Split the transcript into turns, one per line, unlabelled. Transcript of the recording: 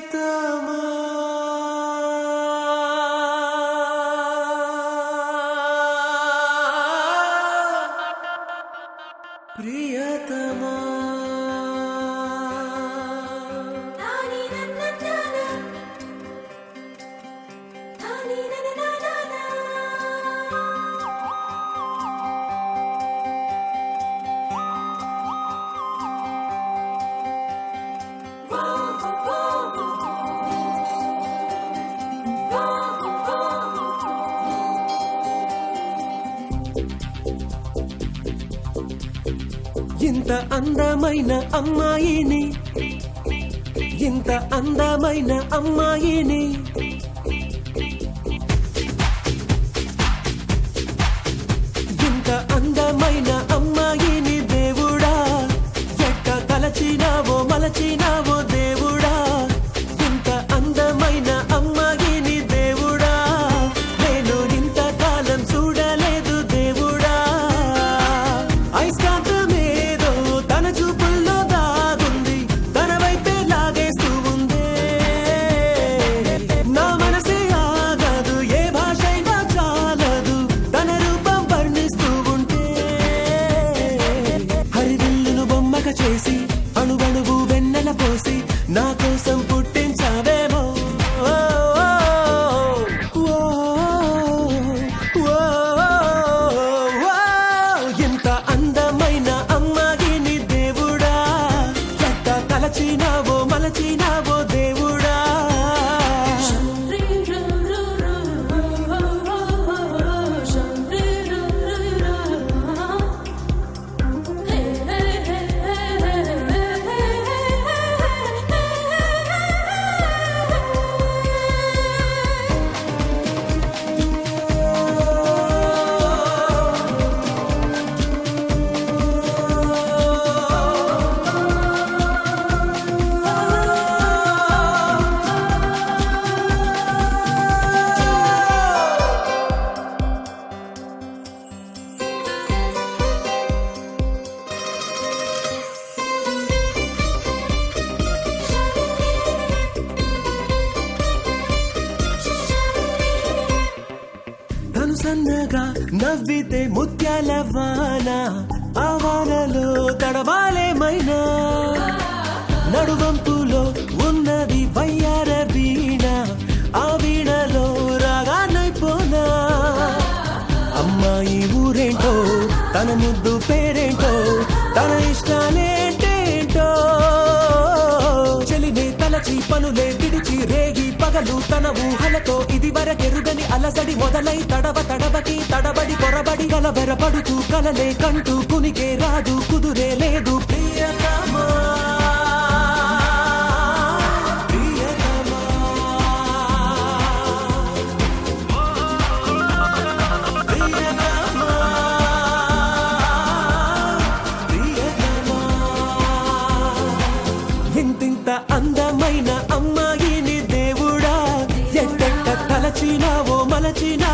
ప్రియతమా ప్రియతమా ఇంత అందమైన అమ్మాయిని ఇంత అందమైన అమ్మాయిని ఇంత అందమైన అమ్మాయిని దేవుడా ఎట్ట తలచినావో మలచినావో దేవుడా ఇంత అందమైన అమ్మాయిని దేవుడా నేను ఇంతకాలం చూడలేదు దేవుడా ఐస్కాంతమేదో తన చూపుల్లో దాగుంది తన వైపే లాగేస్తూ ఉందే నా మనసే ఆగదు ఏ భాషైనా చాలదు తన రూపం వర్ణిస్తూ ఉంటే హరివిల్లును బొమ్మక చేసి అణువణువు వెన్నెల పోసి నా కోసం పుట్టించావేమో ఇంత అందమైన అమ్మాయిని దేవుడా ఎట్ట తలచినావో మలచినావో దేవుడా సన్నగా నవ్వితే ముత్యాల వాన ఆ వానలో తడవాలేమైనా నడువంపులో ఉన్నది వయ్యార వీణ ఆ వీణలో రాగానైపోనా అమ్మాయి ఊరేంటో తన ముద్దు పేరేంటో తన ఇష్టాలేంటేంటో చెలినే తలచి పనులే విడిచి రేగి పగలు తన ఊహలతో ఇది వరకెరుగని అలసడి మొదలై తడవకి తడబడి పొరబడి కలవెరపడుతూ కలలే కంటూ కునికే రాదు కుదురే లేదు ప్రియతమా ఇంతింత అందమైన అమ్మాయిని దేవుడా ఎట్టెట్ట తలచినావో మలచినా